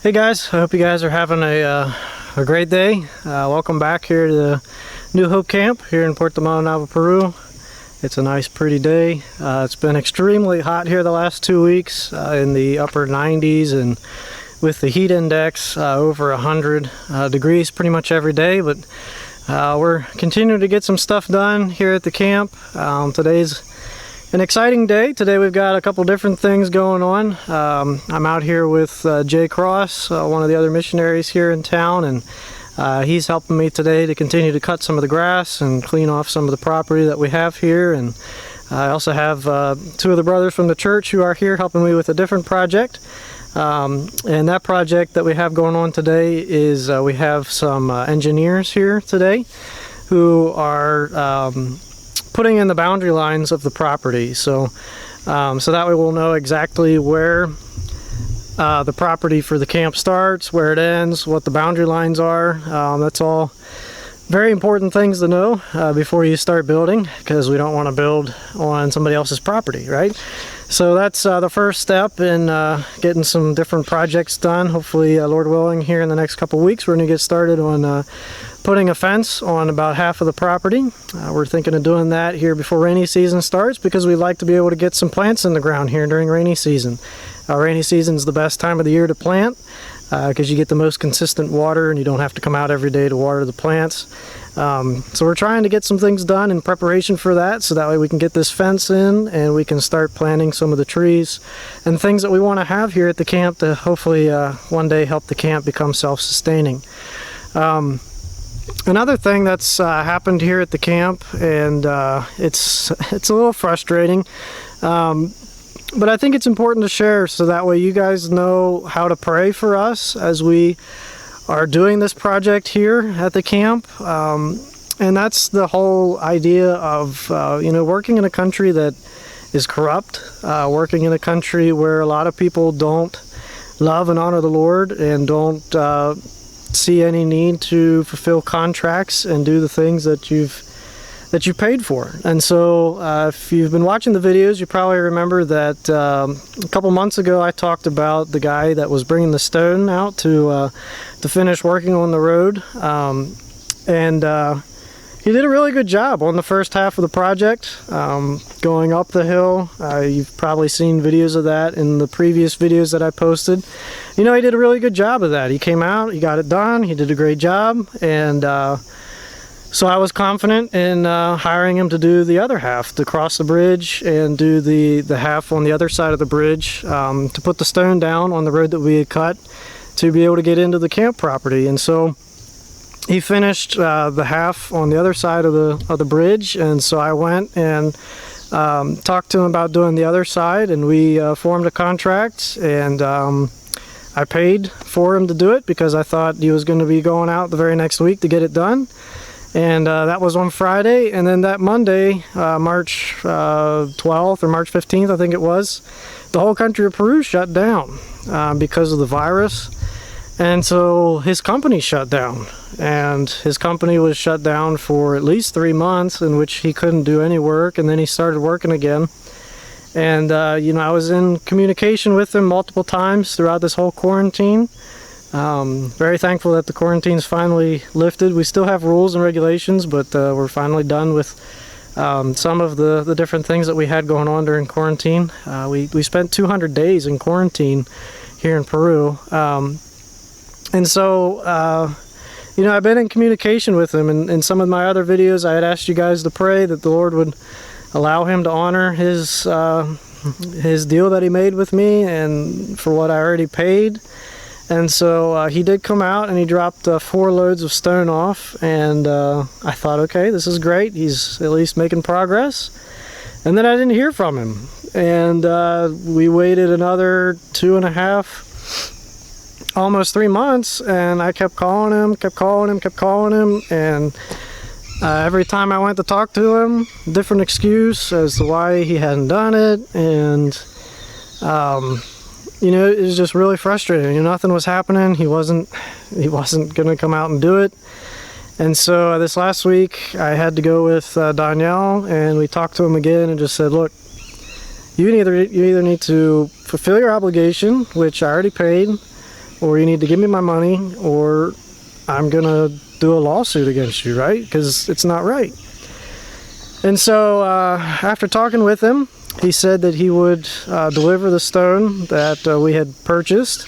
Hey guys, I hope you guys are having a great day. Welcome back here to the New Hope Camp here in Puerto Maldonado, Peru. It's a nice pretty day. It's been extremely hot here the last 2 weeks, in the upper 90s, and with the heat index over 100 degrees pretty much every day. But we're continuing to get some stuff done here at the camp. Today's an exciting day. Today we've got a couple different things going on. I'm out here with Jay Cross, one of the other missionaries here in town, and he's helping me today to continue to cut some of the grass and clean off some of the property that we have here. And I also have two of the brothers from the church who are here helping me with a different project. And that project that we have going on today is we have some engineers here today who are putting in the boundary lines of the property, so that way we'll know exactly where the property for the camp starts, where it ends, what the boundary lines are. That's all very important things to know before you start building, because we don't want to build on somebody else's property, right? So that's the first step in getting some different projects done. Hopefully, Lord willing, here in the next couple weeks we're going to get started on putting a fence on about half of the property. We're thinking of doing that here before rainy season starts, because we like to be able to get some plants in the ground here during rainy season. Rainy season is the best time of the year to plant, because you get the most consistent water and you don't have to come out every day to water the plants. So we're trying to get some things done in preparation for that, so that way we can get this fence in and we can start planting some of the trees and things that we want to have here at the camp to hopefully one day help the camp become self-sustaining. Another thing that's happened here at the camp, and it's a little frustrating, but I think it's important to share, so that way you guys know how to pray for us as we are doing this project here at the camp. And that's the whole idea of working in a country that is corrupt, working in a country where a lot of people don't love and honor the Lord and don't see any need to fulfill contracts and do the things that you paid for. And so if you've been watching the videos, you probably remember that a couple months ago I talked about the guy that was bringing the stone out to finish working on the road, and he did a really good job on the first half of the project, going up the hill. You've probably seen videos of that in the previous videos that I posted. He did a really good job of that. He came out, he got it done, he did a great job, and so I was confident in hiring him to do the other half, to cross the bridge and do the half on the other side of the bridge, to put the stone down on the road that we had cut to be able to get into the camp property. And so he finished the half on the other side of the bridge, and so I went and talked to him about doing the other side, and we formed a contract, and I paid for him to do it because I thought he was going to be going out the very next week to get it done. And that was on Friday, and then that Monday, March 12th or March 15th, I think it was, the whole country of Peru shut down because of the virus. And so his company shut down, and his company was shut down for at least 3 months, in which he couldn't do any work, and then he started working again. And I was in communication with him multiple times throughout this whole quarantine. Very thankful that the quarantine's finally lifted. We still have rules and regulations, but we're finally done with some of the different things that we had going on during quarantine. We spent 200 days in quarantine here in Peru. And so, I've been in communication with him. And in some of my other videos, I had asked you guys to pray that the Lord would allow him to honor his deal that he made with me and for what I already paid. And so he did come out and he dropped 4 loads of stone off, and I thought, okay, this is great. He's at least making progress. And then I didn't hear from him, and we waited another 2.5, almost 3 months, and I kept calling him, and every time I went to talk to him, different excuse as to why he hadn't done it, and it was just really frustrating. Nothing was happening. He wasn't going to come out and do it. And so this last week I had to go with Danielle, and we talked to him again and just said, look, you either need to fulfill your obligation, which I already paid, or you need to give me my money, or I'm gonna do a lawsuit against you, right? Because it's not right. And so after talking with him, he said that he would deliver the stone that we had purchased,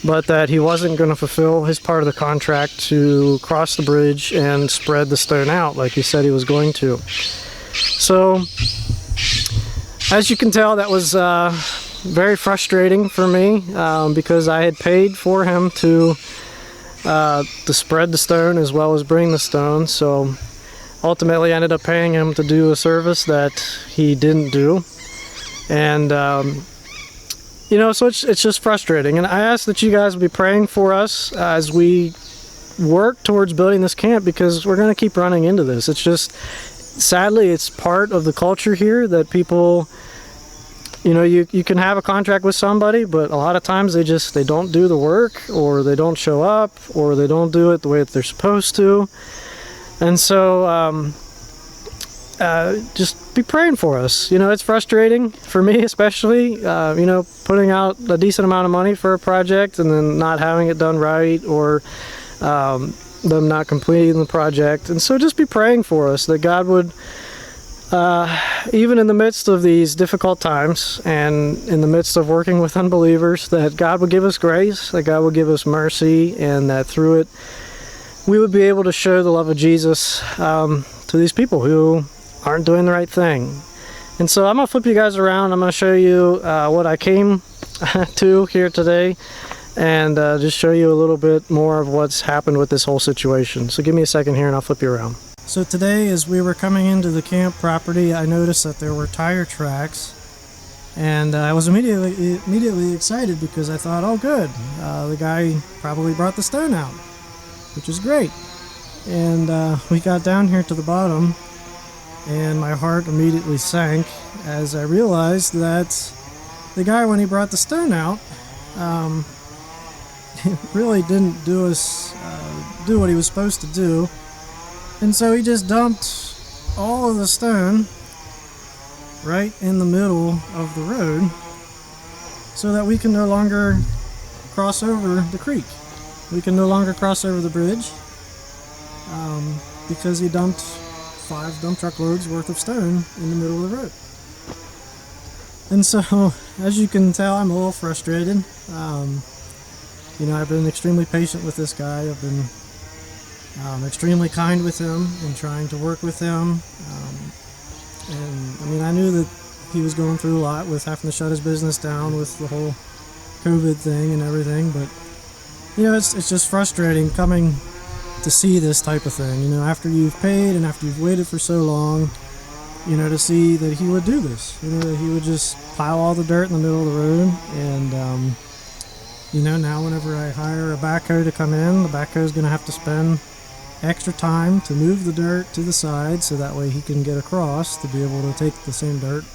but that he wasn't going to fulfill his part of the contract to cross the bridge and spread the stone out like he said he was going to. So, as you can tell, that was very frustrating for me because I had paid for him to spread the stone as well as bring the stone. So ultimately I ended up paying him to do a service that he didn't do. And you know, so it's just frustrating. And I ask that you guys be praying for us as we work towards building this camp, because we're going to keep running into this. It's just, sadly, it's part of the culture here that people, you know, you can have a contract with somebody, but a lot of times they don't do the work, or they don't show up, or they don't do it the way that they're supposed to. And so just be praying for us. You know, it's frustrating for me, especially, you know, putting out a decent amount of money for a project and then not having it done right, or them not completing the project. And so just be praying for us that God would, even in the midst of these difficult times and in the midst of working with unbelievers, that God would give us grace, that God would give us mercy, and that through it we would be able to show the love of Jesus to these people who aren't doing the right thing. And so I'm going to flip you guys around. I'm going to show you what I came to here today, and just show you a little bit more of what's happened with this whole situation. So give me a second here and I'll flip you around. So today, as we were coming into the camp property, I noticed that there were tire tracks, and I was immediately excited because I thought, oh good, the guy probably brought the stone out, which is great. And we got down here to the bottom, and my heart immediately sank as I realized that the guy, when he brought the stone out, really didn't do what he was supposed to do. And so he just dumped all of the stone right in the middle of the road so that we can no longer cross over the creek. We can no longer cross over the bridge because he dumped 5 dump truck loads worth of stone in the middle of the road. And so, as you can tell, I'm a little frustrated. You know, I've been extremely patient with this guy. I've been extremely kind with him and trying to work with him. And I mean, I knew that he was going through a lot with having to shut his business down with the whole COVID thing and everything. But you know, it's just frustrating coming to see this type of thing. You know, after you've paid and after you've waited for so long, you know, to see that he would do this. You know, that he would just pile all the dirt in the middle of the road. And you know, now whenever I hire a backhoe to come in, the backhoe is going to have to spend extra time to move the dirt to the side so that way he can get across to be able to take the same dirt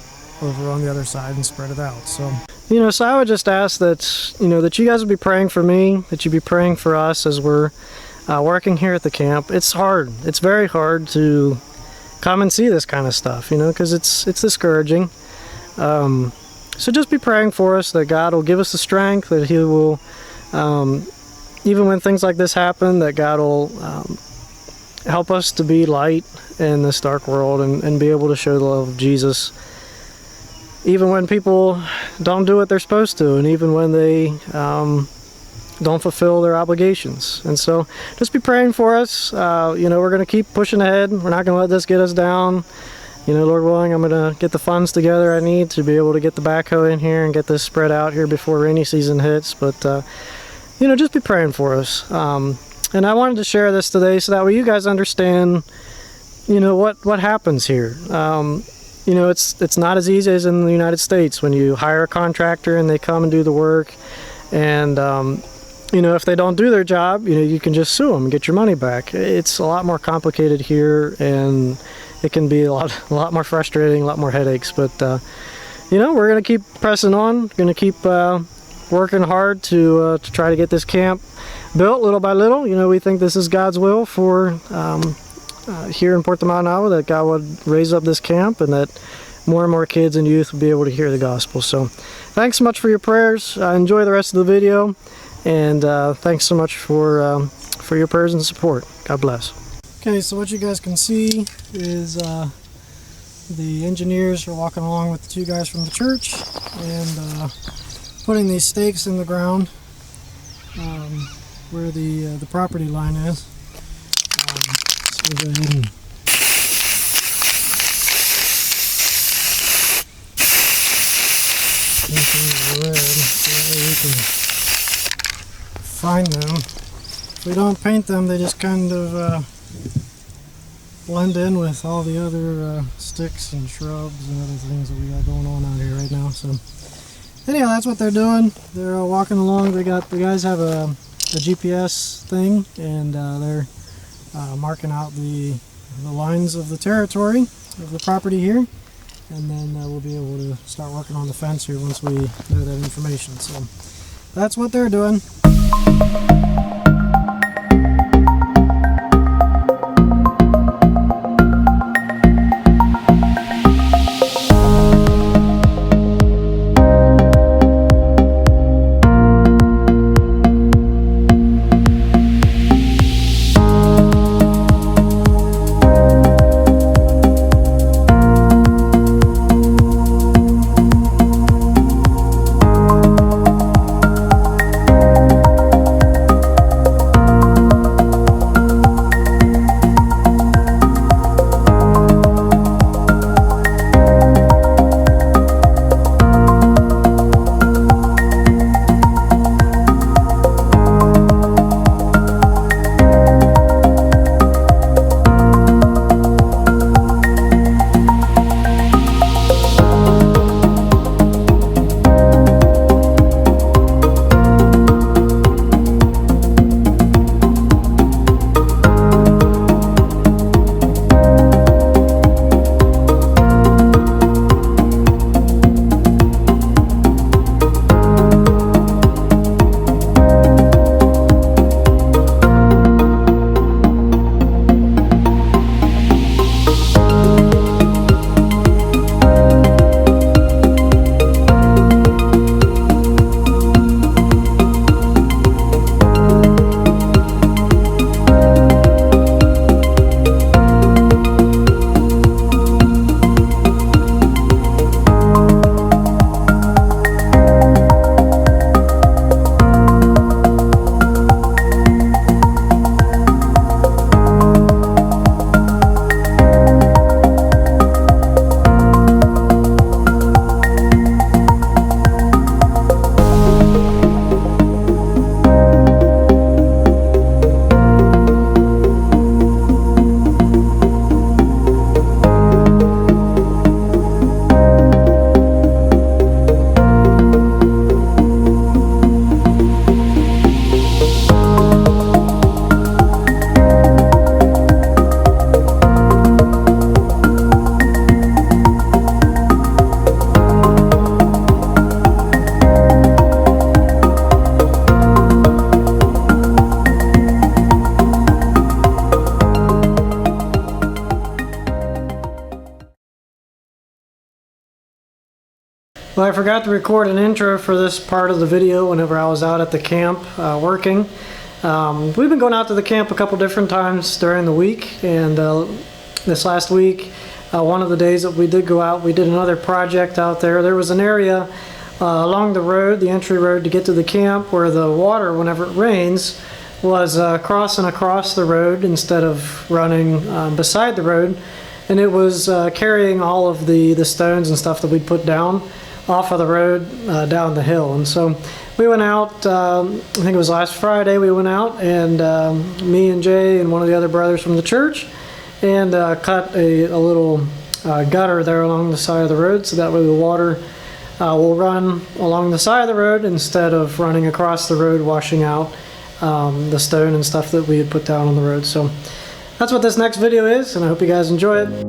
over on the other side and spread it out. So, you know, so I would just ask that, you know, that you guys would be praying for me, that you be praying for us as we're working here at the camp. It's hard. It's very hard to come and see this kind of stuff, you know, because it's discouraging. So just be praying for us that God will give us the strength, that He will, even when things like this happen, that God will help us to be light in this dark world and be able to show the love of Jesus, even when people don't do what they're supposed to, and even when they don't fulfill their obligations. And so just be praying for us. You know, we're going to keep pushing ahead. We're not going to let this get us down. You know, Lord willing, I'm going to get the funds together I need to be able to get the backhoe in here and get this spread out here before rainy season hits. But, you know, just be praying for us. And I wanted to share this today so that way you guys understand, you know, what happens here. You know, it's not as easy as in the United States when you hire a contractor and they come and do the work. And, you know, if they don't do their job, you know, you can just sue them and get your money back. It's a lot more complicated here, and it can be a lot more frustrating, a lot more headaches. But, you know, we're going to keep pressing on, going to keep working hard to try to get this camp built little by little. You know, we think this is God's will for here in Puerto Manao, that God would raise up this camp and that more and more kids and youth would be able to hear the gospel. So thanks so much for your prayers. Enjoy the rest of the video, And thanks so much for your prayers and support. God bless. Okay, so what you guys can see is the engineers are walking along with the two guys from the church and putting these stakes in the ground where the property line is. So we'll go ahead and red so that way we can find them. If we don't paint them, they just kind of blend in with all the other sticks and shrubs and other things that we got going on out here right now. So anyhow, that's what they're doing. They're walking along. The guys have a GPS thing, and they're marking out the lines of the territory of the property here, and then we'll be able to start working on the fence here once we know that information. So that's what they're doing. Well, I forgot to record an intro for this part of the video whenever I was out at the camp working. We've been going out to the camp a couple different times during the week, and this last week, one of the days that we did go out, we did another project out there. There was an area along the road, the entry road to get to the camp, where the water, whenever it rains, was crossing across the road instead of running beside the road, and it was carrying all of the stones and stuff that we'd put down off of the road down the hill. And so we went out, I think it was last Friday, we went out, and me and Jay and one of the other brothers from the church, and cut a little gutter there along the side of the road, so that way the water will run along the side of the road instead of running across the road, washing out the stone and stuff that we had put down on the road. So that's what this next video is, and I hope you guys enjoy it.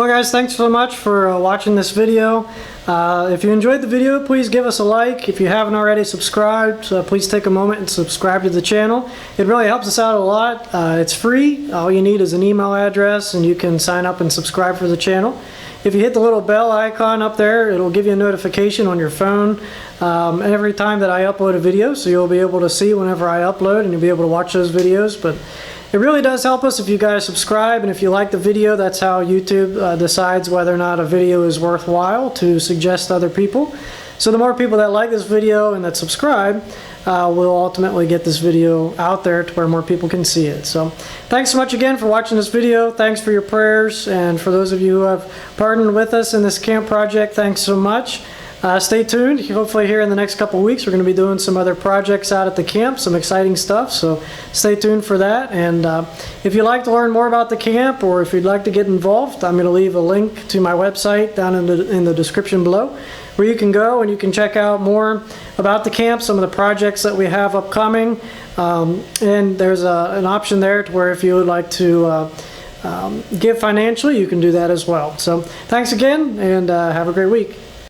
Well guys, thanks so much for watching this video. If you enjoyed the video, please give us a like. If you haven't already subscribed, please take a moment and subscribe to the channel. It really helps us out a lot. It's free. All you need is an email address and you can sign up and subscribe for the channel. If you hit the little bell icon up there, it'll give you a notification on your phone every time that I upload a video, so you'll be able to see whenever I upload and you'll be able to watch those videos. But it really does help us if you guys subscribe, and if you like the video, that's how YouTube decides whether or not a video is worthwhile to suggest to other people. So the more people that like this video and that subscribe, will ultimately get this video out there to where more people can see it. So thanks so much again for watching this video. Thanks for your prayers, and for those of you who have partnered with us in this camp project, thanks so much. Stay tuned. Hopefully here in the next couple of weeks we're going to be doing some other projects out at the camp, some exciting stuff, so stay tuned for that. And if you'd like to learn more about the camp, or if you'd like to get involved, I'm going to leave a link to my website down in the description below, where you can go and you can check out more about the camp, some of the projects that we have upcoming, and there's an option there to where if you would like to give financially, you can do that as well. So thanks again, and have a great week.